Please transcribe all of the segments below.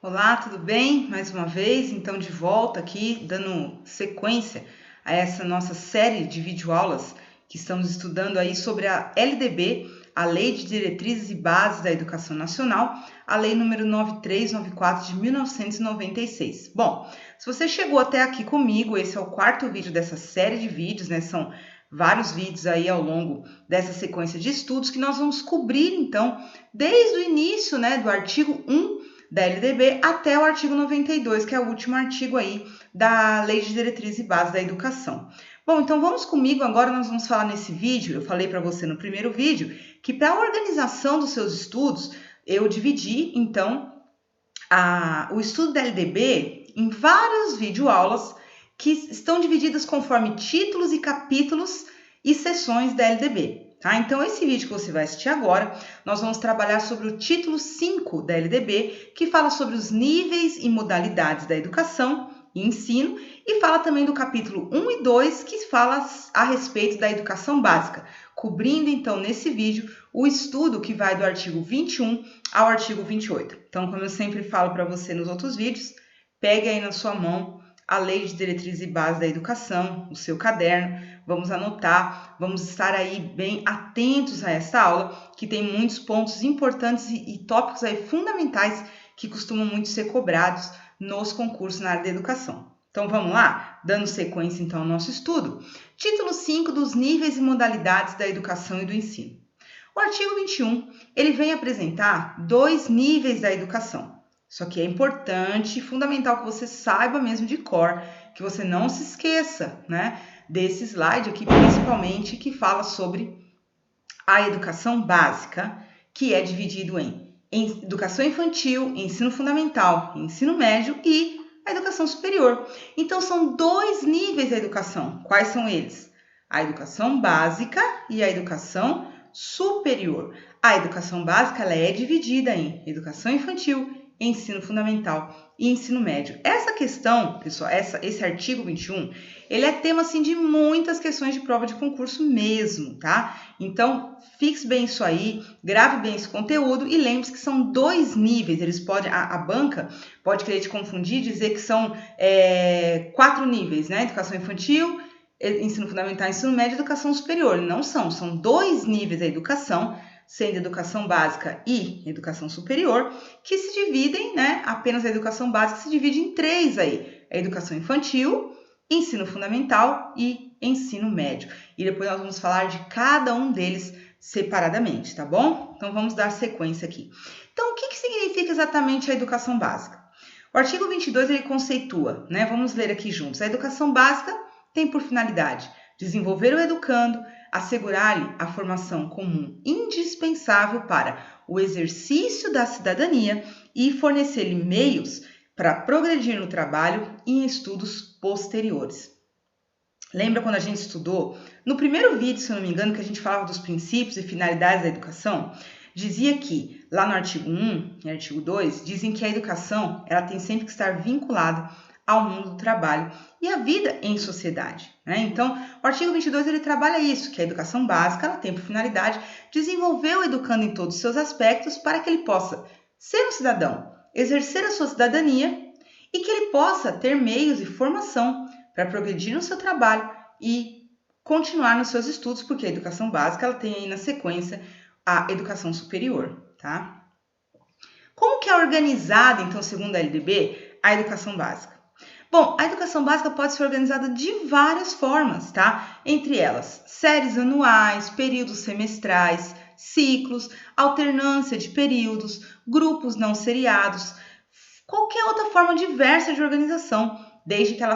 Olá, tudo bem? Mais uma vez, então de volta aqui, dando sequência a essa nossa série de videoaulas que estamos estudando aí sobre a LDB, a Lei de Diretrizes e Bases da Educação Nacional, a Lei número 9394 de 1996. Bom, se você chegou até aqui comigo, esse é o quarto vídeo dessa série de vídeos, né? São vários vídeos aí ao longo dessa sequência de estudos que nós vamos cobrir, então, desde o início, né, do artigo 1 da LDB até o artigo 92, que é o último artigo aí da Lei de Diretrizes e Bases da Educação. Bom, então vamos comigo, agora nós vamos falar nesse vídeo, eu falei para você no primeiro vídeo, que para a organização dos seus estudos, eu dividi, então, o estudo da LDB em várias videoaulas que estão divididas conforme títulos e capítulos e seções da LDB. Tá? Então, esse vídeo que você vai assistir agora, nós vamos trabalhar sobre o título 5 da LDB, que fala sobre os níveis e modalidades da educação e ensino, e fala também do capítulo 1 e 2, que fala a respeito da educação básica, cobrindo, então, nesse vídeo, o estudo que vai do artigo 21 ao artigo 28. Então, como eu sempre falo para você nos outros vídeos, pegue aí na sua mão a Lei de Diretrizes e Bases da Educação, o seu caderno, vamos anotar, vamos estar aí bem atentos a esta aula, que tem muitos pontos importantes e tópicos aí fundamentais que costumam muito ser cobrados nos concursos na área da educação. Então vamos lá, dando sequência então ao nosso estudo. Título 5 dos níveis e modalidades da educação e do ensino. O artigo 21, ele vem apresentar dois níveis da educação. Isso aqui é importante e fundamental que você saiba mesmo de cor, que você não se esqueça, né, desse slide aqui, principalmente, que fala sobre a educação básica, que é dividido em educação infantil, ensino fundamental, ensino médio e a educação superior. Então, são dois níveis da educação. Quais são eles? A educação básica e a educação superior. A educação básica ela é dividida em educação infantil, ensino fundamental e ensino médio. Essa questão, pessoal, esse artigo 21, ele é tema, assim, de muitas questões de prova de concurso mesmo, tá? Então, fixe bem isso aí, grave bem esse conteúdo e lembre-se que são dois níveis, eles podem, a banca pode querer te confundir, dizer que são 4 níveis, né? Educação infantil, ensino fundamental, ensino médio e educação superior. Não são 2 níveis da educação, sendo educação básica e educação superior, que se dividem, né? Apenas a educação básica se divide em 3 aí. A educação infantil, ensino fundamental e ensino médio. E depois nós vamos falar de cada um deles separadamente, tá bom? Então vamos dar sequência aqui. Então, o que significa exatamente a educação básica? O artigo 22, ele conceitua, né? Vamos ler aqui juntos. A educação básica tem por finalidade desenvolver o educando, assegurar-lhe a formação comum indispensável para o exercício da cidadania e fornecer-lhe meios para progredir no trabalho e em estudos posteriores. Lembra quando a gente estudou? No primeiro vídeo, se eu não me engano, que a gente falava dos princípios e finalidades da educação, dizia que, lá no artigo 1 e artigo 2, dizem que a educação ela tem sempre que estar vinculada ao mundo do trabalho e à vida em sociedade, né? Então, o artigo 22 ele trabalha isso, que a educação básica ela tem por finalidade desenvolver o educando em todos os seus aspectos para que ele possa ser um cidadão, exercer a sua cidadania e que ele possa ter meios e formação para progredir no seu trabalho e continuar nos seus estudos, porque a educação básica ela tem aí na sequência a educação superior, tá? Como que é organizada, então, segundo a LDB, a educação básica? Bom, a educação básica pode ser organizada de várias formas, tá? Entre elas, séries anuais, períodos semestrais, ciclos, alternância de períodos, grupos não seriados, qualquer outra forma diversa de organização, desde que ela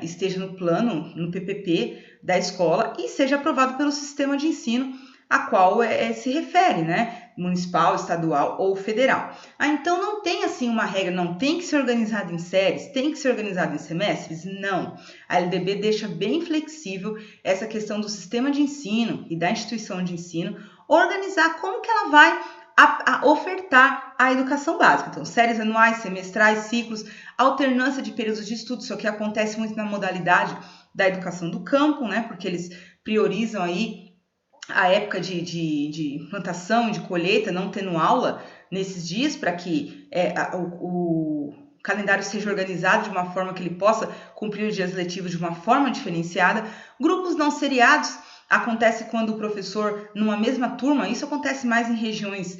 esteja no plano, no PPP da escola e seja aprovado pelo sistema de ensino a qual se refere, né? Municipal, estadual ou federal. Então, não tem assim uma regra, não tem que ser organizado em séries, tem que ser organizado em semestres? Não. A LDB deixa bem flexível essa questão do sistema de ensino e da instituição de ensino organizar como que ela vai ofertar a educação básica. Então, séries anuais, semestrais, ciclos, alternância de períodos de estudo, isso aqui acontece muito na modalidade da educação do campo, né? Porque eles priorizam aí a época de plantação, de colheita, não tendo aula nesses dias, para que o calendário seja organizado de uma forma que ele possa cumprir os dias letivos de uma forma diferenciada. Grupos não seriados acontece quando o professor, numa mesma turma, isso acontece mais em regiões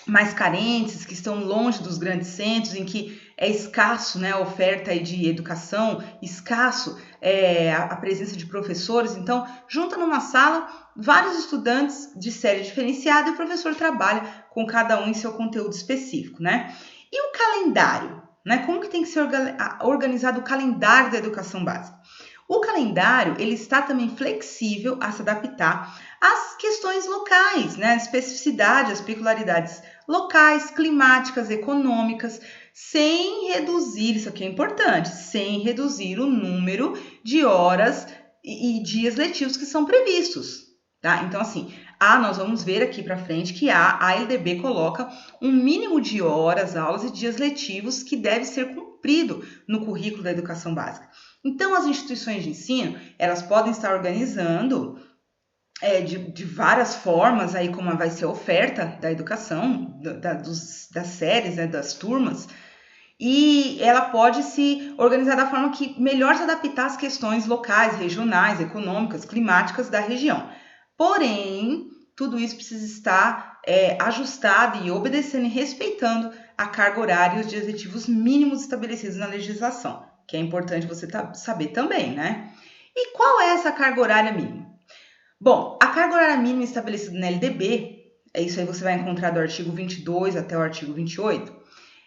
mais carentes, que estão longe dos grandes centros, em que é escasso, né, a oferta de educação, escasso a presença de professores. Então, junta numa sala vários estudantes de série diferenciada e o professor trabalha com cada um em seu conteúdo específico, né? E o calendário, né? Como que tem que ser organizado o calendário da educação básica? O calendário, ele está também flexível a se adaptar às questões locais, né? A especificidade, as peculiaridades locais, climáticas, econômicas, sem reduzir, isso aqui é importante, sem reduzir o número de horas e dias letivos que são previstos, tá? Então, assim, nós vamos ver aqui para frente que a LDB coloca um mínimo de horas, aulas e dias letivos que deve ser cumprido no currículo da educação básica. Então, as instituições de ensino, elas podem estar organizando de várias formas, aí como vai ser a oferta da educação, das séries, né, das turmas, e ela pode se organizar da forma que melhor se adaptar às questões locais, regionais, econômicas, climáticas da região. Porém, tudo isso precisa estar ajustado e obedecendo e respeitando a carga horária e os dias letivos mínimos estabelecidos na legislação, que é importante você saber também, né? E qual é essa carga horária mínima? Bom, a carga horária mínima estabelecida na LDB, isso aí você vai encontrar do artigo 22 até o artigo 28,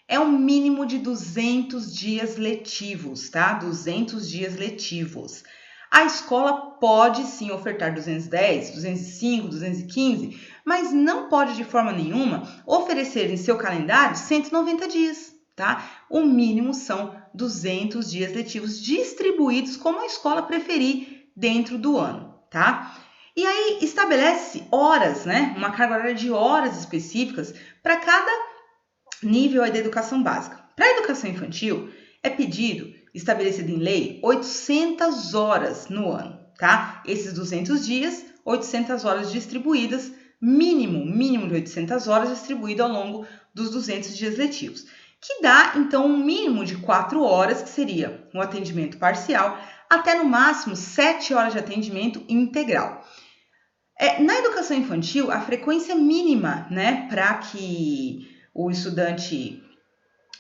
é um mínimo de 200 dias letivos, tá? 200 dias letivos. A escola pode sim ofertar 210, 205, 215, mas não pode de forma nenhuma oferecer em seu calendário 190 dias, tá? O mínimo são 200 dias letivos distribuídos como a escola preferir dentro do ano, tá? E aí estabelece horas, né? Uma carga horária de horas específicas para cada nível da educação básica. Para a educação infantil, é pedido, estabelecido em lei, 800 horas no ano, tá? Esses 200 dias, 800 horas distribuídas, mínimo de 800 horas distribuído ao longo dos 200 dias letivos, que dá, então, um mínimo de 4 horas, que seria um atendimento parcial, até no máximo 7 horas de atendimento integral. Na educação infantil, a frequência mínima, né, para que o estudante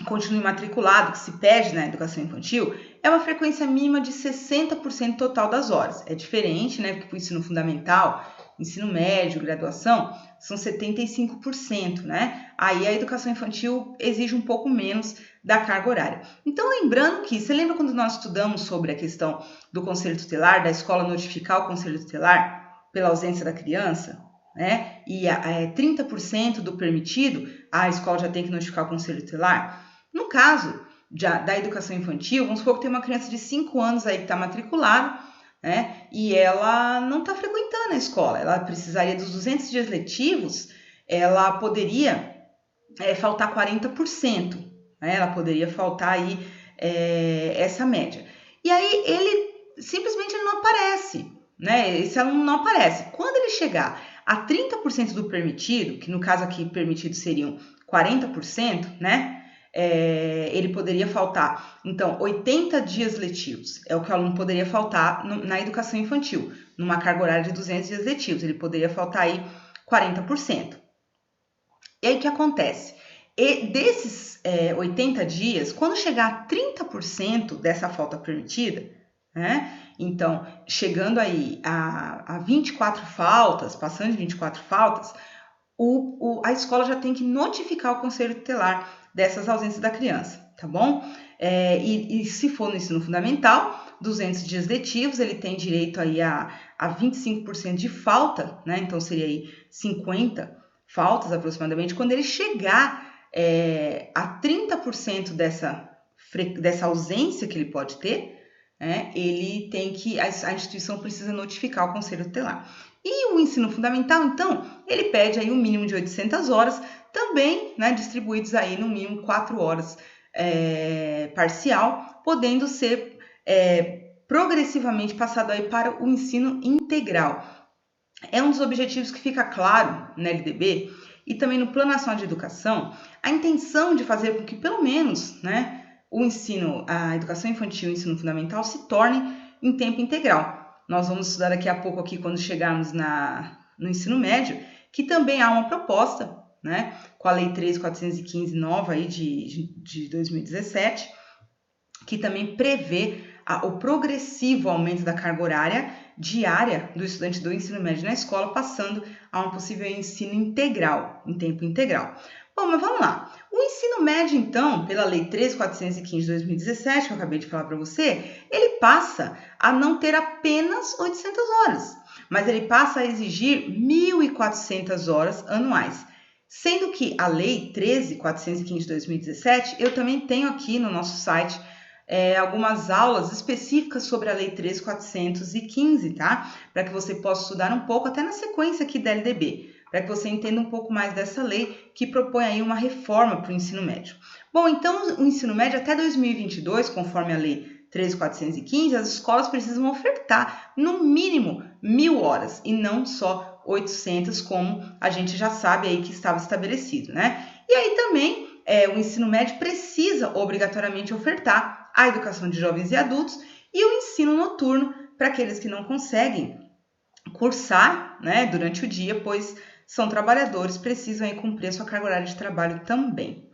continue matriculado, que se pede na educação infantil, é uma frequência mínima de 60% total das horas. É diferente, né, porque o ensino fundamental, ensino médio, graduação, são 75%, né? Aí a educação infantil exige um pouco menos da carga horária. Então, lembrando que, você lembra quando nós estudamos sobre a questão do conselho tutelar, da escola notificar o conselho tutelar pela ausência da criança, né? E 30% do permitido, a escola já tem que notificar o conselho tutelar. No caso da educação infantil, vamos supor que tem uma criança de 5 anos aí que está matriculada, né? E ela não está frequentando a escola, ela precisaria dos 200 dias letivos, ela poderia faltar 40%, né? Ela poderia faltar aí essa média. E aí ele simplesmente não aparece, né? Esse aluno não aparece. Quando ele chegar a 30% do permitido, que no caso aqui permitido seriam 40%, né? Ele poderia faltar, então, 80 dias letivos. É o que o aluno poderia faltar na educação infantil, numa carga horária de 200 dias letivos. Ele poderia faltar aí 40%. E aí o que acontece? E desses 80 dias, quando chegar a 30% dessa falta permitida, né? Então, chegando aí a 24 faltas, passando de 24 faltas, a escola já tem que notificar o conselho tutelar dessas ausências da criança, tá bom? E se for no ensino fundamental, 200 dias letivos, ele tem direito aí a 25% de falta, né? Então, seria aí 50 faltas aproximadamente. Quando ele chegar a 30% dessa ausência que ele pode ter, ele tem que, a instituição precisa notificar o conselho tutelar. E o ensino fundamental, então, ele pede aí um mínimo de 800 horas, também, né, distribuídos aí no mínimo 4 horas parcial, podendo ser progressivamente passado aí para o ensino integral. É um dos objetivos que fica claro na LDB e também no Plano Nacional de Educação, a intenção de fazer com que, pelo menos, né, o ensino, a educação infantil e o ensino fundamental se tornem em tempo integral. Nós vamos estudar daqui a pouco aqui, quando chegarmos no ensino médio, que também há uma proposta, né, com a Lei 13.415 nova aí de 2017, que também prevê o progressivo aumento da carga horária diária do estudante do ensino médio na escola, passando a um possível ensino integral, em tempo integral. Bom, mas vamos lá. O ensino médio, então, pela Lei 13.415 de 2017, que eu acabei de falar para você, ele passa a não ter apenas 800 horas, mas ele passa a exigir 1.400 horas anuais. Sendo que a Lei 13.415 de 2017, eu também tenho aqui no nosso site algumas aulas específicas sobre a Lei 13.415, tá? Para que você possa estudar um pouco, até na sequência aqui da LDB, para que você entenda um pouco mais dessa lei que propõe aí uma reforma para o ensino médio. Bom, então o ensino médio até 2022, conforme a Lei 13.415, as escolas precisam ofertar no mínimo 1.000 horas e não só 800, como a gente já sabe aí que estava estabelecido, né? E aí também o ensino médio precisa obrigatoriamente ofertar a educação de jovens e adultos e o ensino noturno para aqueles que não conseguem cursar, né, durante o dia, pois são trabalhadores, precisam aí cumprir a sua carga horária de trabalho também.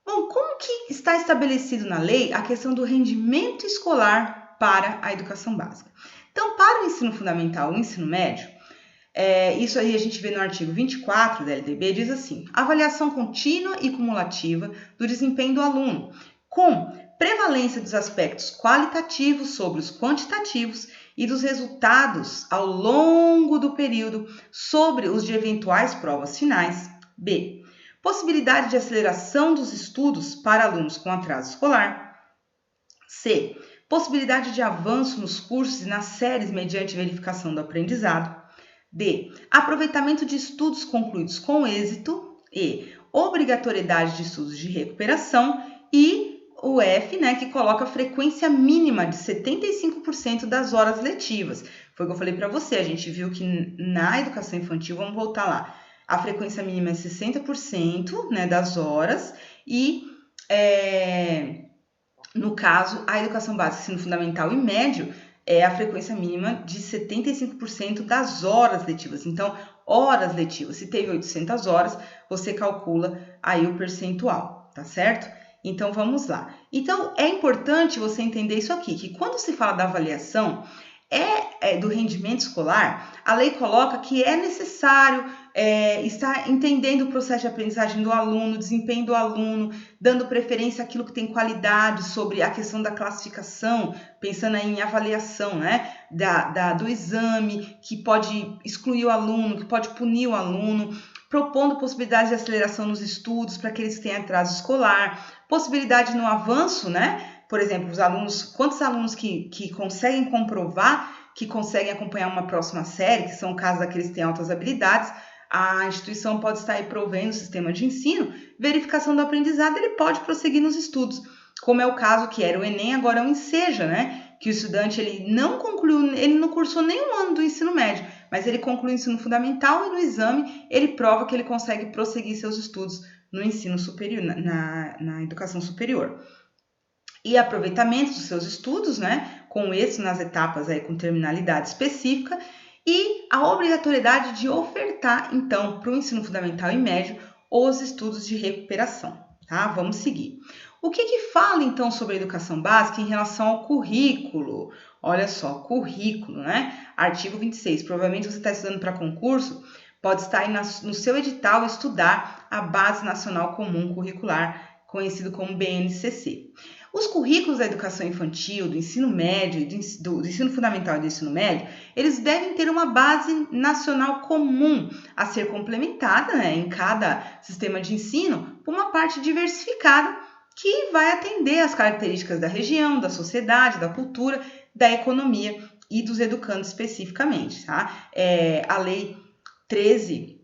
Bom, como que está estabelecido na lei a questão do rendimento escolar para a educação básica? Então, para o ensino fundamental, o ensino médio, isso aí a gente vê no artigo 24 da LDB, diz assim: avaliação contínua e cumulativa do desempenho do aluno, com prevalência dos aspectos qualitativos sobre os quantitativos e dos resultados ao longo do período sobre os de eventuais provas finais. B. Possibilidade de aceleração dos estudos para alunos com atraso escolar. C. Possibilidade de avanço nos cursos e nas séries mediante verificação do aprendizado. D. Aproveitamento de estudos concluídos com êxito. E. Obrigatoriedade de estudos de recuperação. E o F, né, que coloca a frequência mínima de 75% das horas letivas. Foi o que eu falei para você, a gente viu que na educação infantil, vamos voltar lá, a frequência mínima é 60%, né, das horas e, no caso, a educação básica, ensino fundamental e médio, é a frequência mínima de 75% das horas letivas. Então, horas letivas, se teve 800 horas, você calcula aí o percentual, tá certo? Então, vamos lá. Então, é importante você entender isso aqui, que quando se fala da avaliação do rendimento escolar, a lei coloca que é necessário estar entendendo o processo de aprendizagem do aluno, desempenho do aluno, dando preferência àquilo que tem qualidade, sobre a questão da classificação, pensando aí em avaliação, né, do exame, que pode excluir o aluno, que pode punir o aluno, propondo possibilidades de aceleração nos estudos para aqueles que têm atraso escolar, possibilidade no avanço, né? Por exemplo, os alunos, quantos alunos que conseguem comprovar que conseguem acompanhar uma próxima série, que são o caso daqueles que têm altas habilidades, a instituição pode estar aí provendo o sistema de ensino, verificação do aprendizado, ele pode prosseguir nos estudos, como é o caso que era o Enem, agora é o Enseja, né? Que o estudante ele não concluiu, ele não cursou nenhum ano do ensino médio, mas ele conclui o ensino fundamental e no exame ele prova que ele consegue prosseguir seus estudos no ensino superior, na educação superior. E aproveitamento dos seus estudos, né, com êxito nas etapas aí com terminalidade específica e a obrigatoriedade de ofertar, então, para o ensino fundamental e médio, os estudos de recuperação, tá? Vamos seguir. O que fala, então, sobre a educação básica em relação ao currículo? Olha só, currículo, né? Artigo 26, provavelmente você está estudando para concurso, pode estar aí no seu edital estudar a Base Nacional Comum Curricular, conhecido como BNCC. Os currículos da educação infantil, do ensino médio, do ensino fundamental e do ensino médio, eles devem ter uma base nacional comum a ser complementada, né, em cada sistema de ensino por uma parte diversificada que vai atender às características da região, da sociedade, da cultura, da economia e dos educandos especificamente, tá? A Lei 13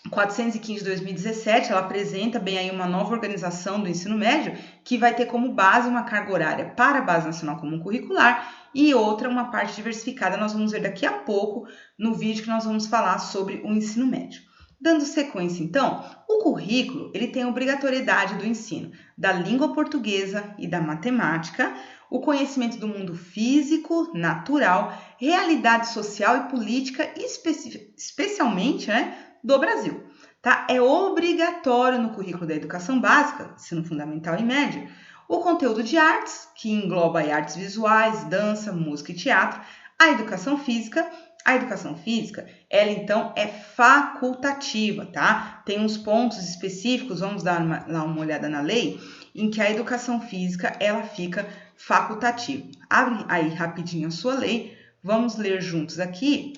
415 de 2017, ela apresenta bem aí uma nova organização do ensino médio que vai ter como base uma carga horária para a Base Nacional Comum Curricular e outra, uma parte diversificada. Nós vamos ver daqui a pouco no vídeo que nós vamos falar sobre o ensino médio. Dando sequência, então, o currículo ele tem a obrigatoriedade do ensino da língua portuguesa e da matemática, o conhecimento do mundo físico, natural, realidade social e política, especialmente, né, do Brasil. Tá? É obrigatório no currículo da educação básica, ensino fundamental e médio, o conteúdo de artes, que engloba artes visuais, dança, música e teatro, a educação física. A educação física, ela então é facultativa, tá? Tem uns pontos específicos, vamos dar uma olhada na lei, em que a educação física, ela fica facultativa. Abre aí rapidinho a sua lei, vamos ler juntos aqui,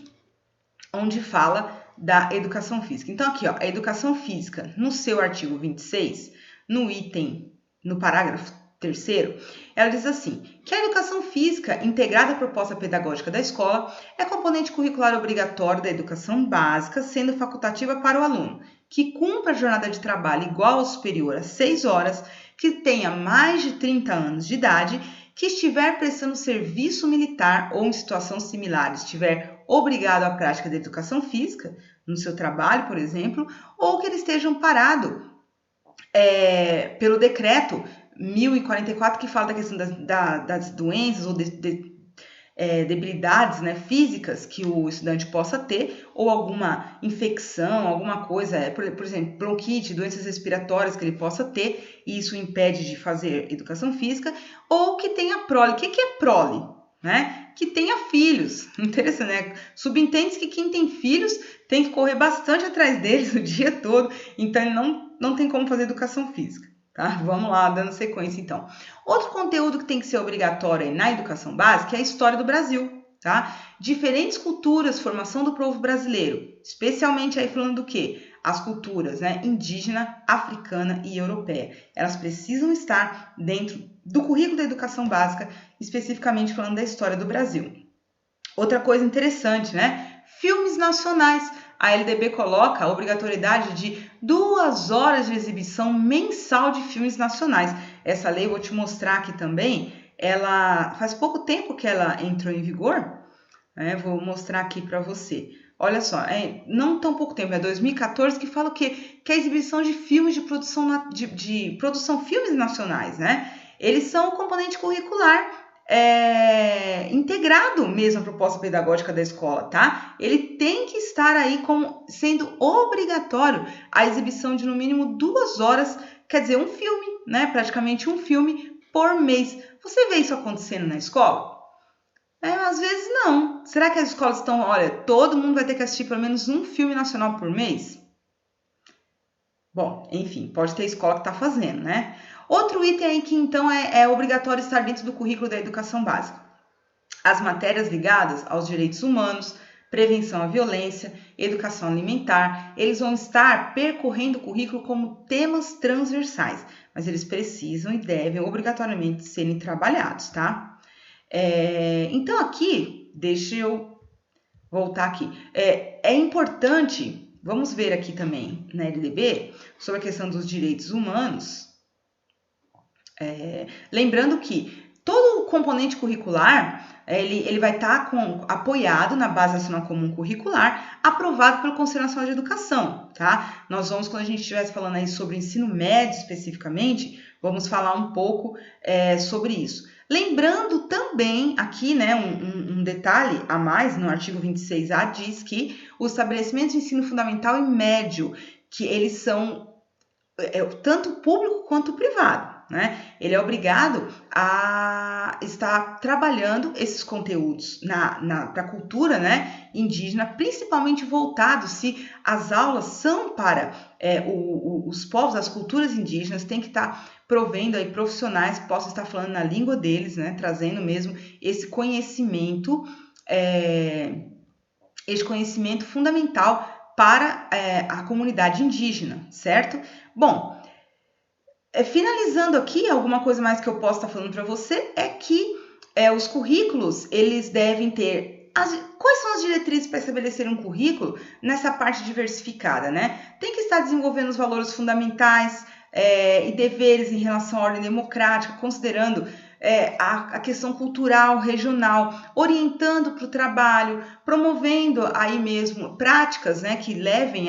onde fala da educação física. Então aqui, ó, a educação física, no seu artigo 26, no parágrafo 3º, ela diz assim, que a educação física integrada à proposta pedagógica da escola é componente curricular obrigatório da educação básica, sendo facultativa para o aluno que cumpra a jornada de trabalho igual ou superior a 6 horas, que tenha mais de 30 anos de idade, que estiver prestando serviço militar ou em situação similar, estiver obrigado à prática da educação física, no seu trabalho, por exemplo, ou que ele esteja amparado pelo decreto 1044, que fala da questão das doenças ou debilidades, né, físicas que o estudante possa ter, ou alguma infecção, alguma coisa, por exemplo, bronquite, doenças respiratórias que ele possa ter, e isso impede de fazer educação física, ou que tenha prole. O que é prole? Né? Que tenha filhos. Interessante, né? Subentende-se que quem tem filhos tem que correr bastante atrás deles o dia todo, então ele não tem como fazer educação física. Tá? Vamos lá, dando sequência então. Outro conteúdo que tem que ser obrigatório aí na educação básica é a história do Brasil, tá? Diferentes culturas, formação do povo brasileiro, especialmente aí falando do quê? As culturas, né, indígena, africana e europeia. Elas precisam estar dentro do currículo da educação básica, especificamente falando da história do Brasil. Outra coisa interessante, né? Filmes nacionais. A LDB coloca a obrigatoriedade de 2 horas de exibição mensal de filmes nacionais. Essa lei, eu vou te mostrar aqui também, ela faz pouco tempo que ela entrou em vigor, né? Vou mostrar aqui para você. Olha só, não tão pouco tempo, é 2014, que fala o quê? Que a exibição de filmes de produção filmes nacionais, né? Eles são um componente curricular integrado mesmo à proposta pedagógica da escola, tá? Ele tem que estar aí como sendo obrigatório a exibição de no mínimo 2 horas, quer dizer, um filme, né? Praticamente um filme por mês. Você vê isso acontecendo na escola? Às vezes não. Será que as escolas estão, olha, todo mundo vai ter que assistir pelo menos um filme nacional por mês? Bom, enfim, pode ter escola que está fazendo, né? Outro item aí que então é obrigatório estar dentro do currículo da educação básica. As matérias ligadas aos direitos humanos, prevenção à violência, educação alimentar, eles vão estar percorrendo o currículo como temas transversais, mas eles precisam e devem obrigatoriamente serem trabalhados, tá? Então aqui, deixa eu voltar aqui, é importante, vamos ver aqui também na LDB, sobre a questão dos direitos humanos, lembrando que todo o componente curricular, ele vai estar apoiado na Base Nacional Comum Curricular, aprovado pelo Conselho Nacional de Educação, tá? Nós vamos, quando a gente estivesse falando aí sobre o ensino médio especificamente, vamos falar um pouco sobre isso. Lembrando também aqui, né, um detalhe a mais, no artigo 26A diz que os estabelecimentos de ensino fundamental e médio, que eles são tanto público quanto privado, né? Ele é obrigado a estar trabalhando esses conteúdos para a cultura, né, indígena, principalmente voltado se as aulas são para os povos, as culturas indígenas, tem que estar provendo aí profissionais que possam estar falando na língua deles, né, trazendo mesmo esse conhecimento fundamental para a comunidade indígena, certo? Bom, finalizando aqui, alguma coisa mais que eu posso estar falando para você é que os currículos, eles devem ter Quais são as diretrizes para estabelecer um currículo nessa parte diversificada, né? Tem que estar desenvolvendo os valores fundamentais e deveres em relação à ordem democrática, considerando a questão cultural, regional, orientando para o trabalho, promovendo aí mesmo práticas, né, que levem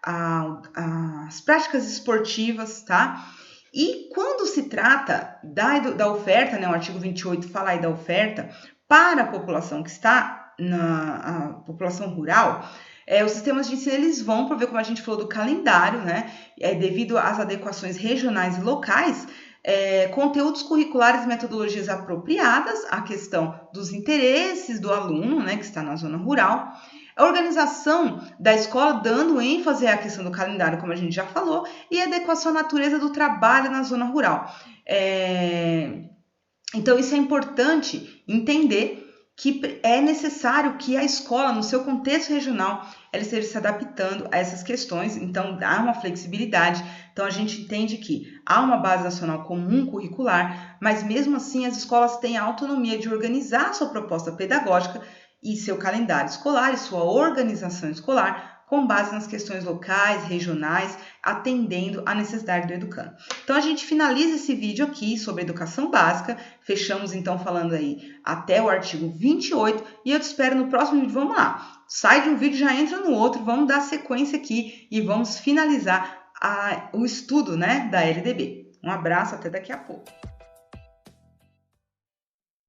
às práticas esportivas, tá? E quando se trata da oferta, né, o artigo 28 fala aí da oferta para a população que está na população rural, os sistemas de ensino eles vão prover, como a gente falou, do calendário, né, devido às adequações regionais e locais, conteúdos curriculares e metodologias apropriadas à questão dos interesses do aluno, né, que está na zona rural. A organização da escola dando ênfase à questão do calendário, como a gente já falou, e a adequação à natureza do trabalho na zona rural. Então, isso é importante entender que é necessário que a escola, no seu contexto regional, ela esteja se adaptando a essas questões, então há uma flexibilidade. Então, a gente entende que há uma base nacional comum curricular, mas mesmo assim as escolas têm a autonomia de organizar a sua proposta pedagógica e seu calendário escolar e sua organização escolar com base nas questões locais, regionais, atendendo à necessidade do educando. Então, a gente finaliza esse vídeo aqui sobre educação básica, fechamos então falando aí até o artigo 28 e eu te espero no próximo vídeo. Vamos lá, sai de um vídeo, já entra no outro, vamos dar sequência aqui e vamos finalizar o estudo, né, da LDB. Um abraço, até daqui a pouco.